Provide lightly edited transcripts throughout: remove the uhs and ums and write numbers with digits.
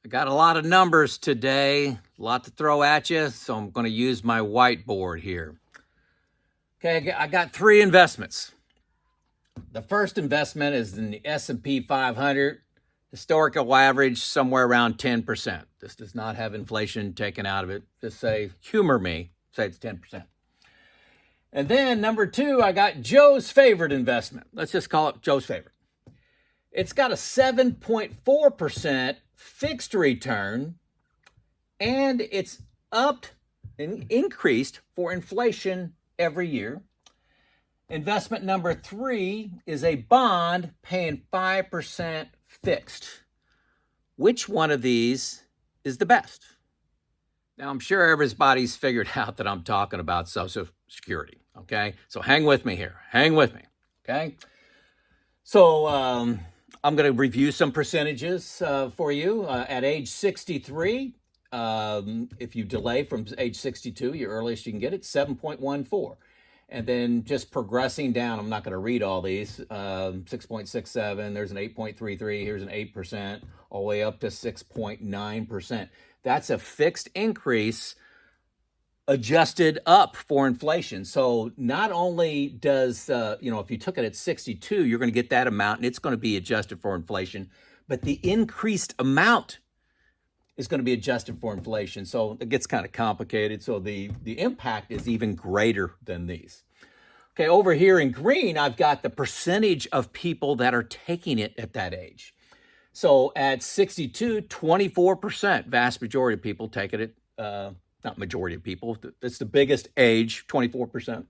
I got a lot of numbers today, a lot to throw at you, so I'm going to use my whiteboard here. Okay, I got three investments. The first investment is in the S&P 500, historical average somewhere around 10%. This does not have inflation taken out of it. Just say, humor me, say it's 10%. And then number two, I got Joe's favorite investment. Let's just call it Joe's favorite. It's got a 7.4% fixed return, and it's upped and increased for inflation every year. Investment number three is a bond paying 5% fixed. Which one of these is the best? Now, I'm sure everybody's figured out that I'm talking about Social Security, okay? So hang with me here. Hang with me, okay? So I'm going to review some percentages for you. At age 63, if you delay from age 62, your earliest you can get it, 7.14. And then just progressing down, I'm not going to read all these, 6.67, there's an 8.33, here's an 8%, all the way up to 6.9%. That's a fixed increase adjusted up for inflation. So not only does, if you took it at 62, you're going to get that amount and it's going to be adjusted for inflation, but the increased amount is going to be adjusted for inflation. So it gets kind of complicated. So the impact is even greater than these. Okay, over here in green, I've got the percentage of people that are taking it at that age. So at 62, 24%, vast majority of people taking it, not majority of people, it's the biggest age, 24%.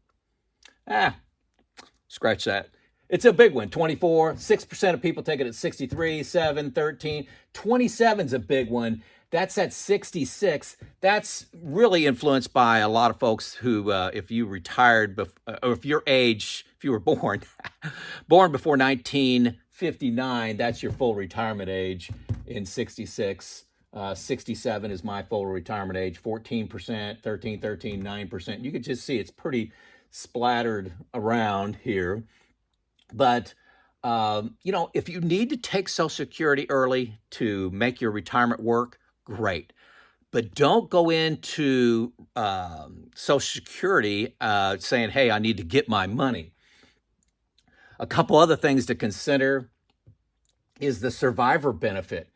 Scratch that. It's a big one, 24, 6% of people take it at 63, 7, 13, 27 is a big one. That's at 66. That's really influenced by a lot of folks who, if you retired, or if your age, if you were born before 1959, that's your full retirement age in 66. 67 is my full retirement age, 14%, 13, 9%. You can just see it's pretty splattered around here. But, if you need to take Social Security early to make your retirement work, great. But don't go into Social Security saying, hey, I need to get my money. A couple other things to consider is the survivor benefit.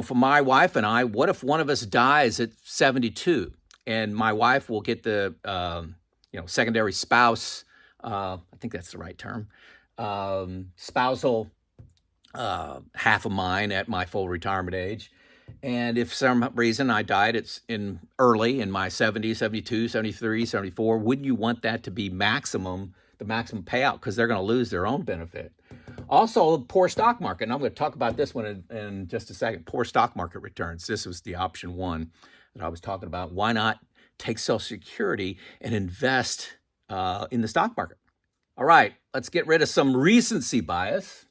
For my wife and I, what if one of us dies at 72 and my wife will get the, secondary spouse, I think that's the right term, spousal half of mine at my full retirement age. And if for some reason I died early in my 70s, 72, 73, 74, wouldn't you want that to be the maximum payout because they're going to lose their own benefit? Also, poor stock market, and I'm going to talk about this one in just a second. Poor stock market returns. This was the option one that I was talking about. Why not take Social Security and invest in the stock market? All right, let's get rid of some recency bias.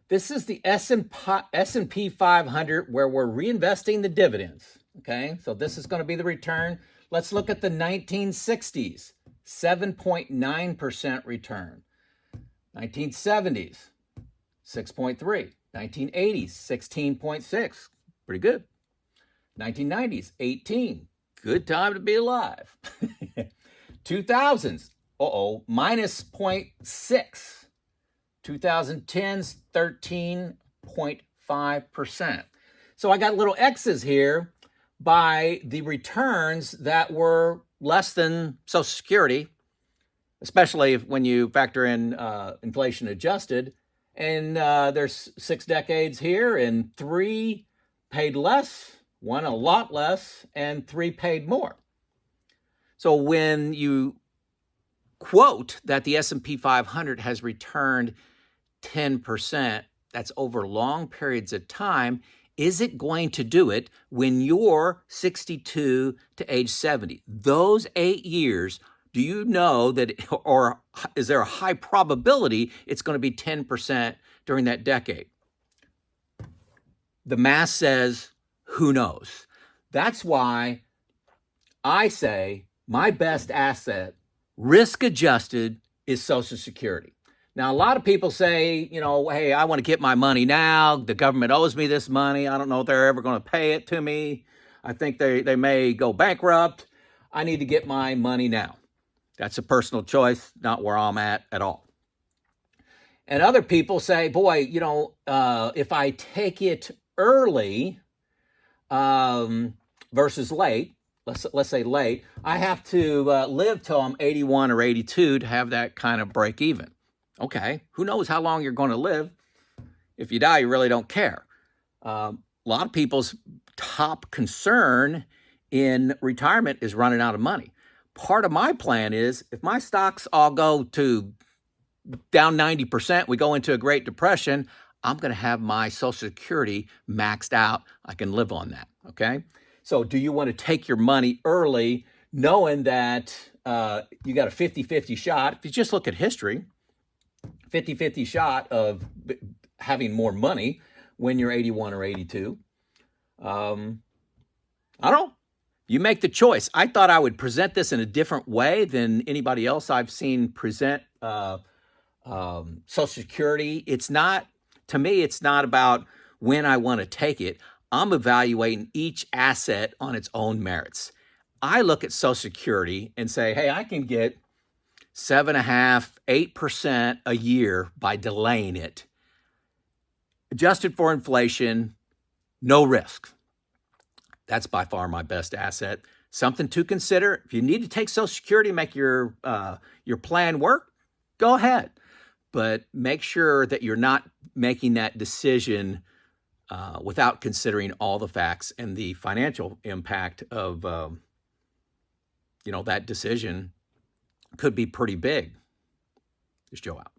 This is the S&P 500 where we're reinvesting the dividends, okay? So this is going to be the return. Let's look at the 1960s, 7.9% return. 1970s, 6.3. 1980s, 16.6. Pretty good. 1990s, 18. Good time to be alive. 2000s, minus 0.6. 2010's 13.5%. So I got little X's here by the returns that were less than Social Security, especially when you factor in inflation adjusted. And there's 6 decades here, and 3 paid less, 1 a lot less, and 3 paid more. So when you quote that the S&P 500 has returned 10%, that's over long periods of time, is it going to do it when you're 62 to age 70? Those 8 years, do you know that, or is there a high probability it's going to be 10% during that decade? The math says, who knows? That's why I say my best asset, risk adjusted, is Social Security. Now, a lot of people say, hey, I want to get my money now. The government owes me this money. I don't know if they're ever going to pay it to me. I think they may go bankrupt. I need to get my money now. That's a personal choice, not where I'm at all. And other people say, boy, if I take it early versus late, let's say late, I have to live till I'm 81 or 82 to have that kind of break even. Okay, who knows how long you're going to live? If you die, you really don't care. A lot of people's top concern in retirement is running out of money. Part of my plan is if my stocks all go to down 90%, we go into a Great Depression, I'm going to have my Social Security maxed out. I can live on that, okay? So do you want to take your money early knowing that you got a 50-50 shot? If you just look at history, 50-50 shot of having more money when you're 81 or 82. I don't know. You make the choice. I thought I would present this in a different way than anybody else I've seen present Social Security. It's not, to me, it's not about when I want to take it. I'm evaluating each asset on its own merits. I look at Social Security and say, hey, I can get 7.5%, 8% a year by delaying it. Adjusted for inflation, no risk. That's by far my best asset. Something to consider. If you need to take Social Security to make your plan work, go ahead. But make sure that you're not making that decision without considering all the facts and the financial impact of that decision could be pretty big. Just Joe out.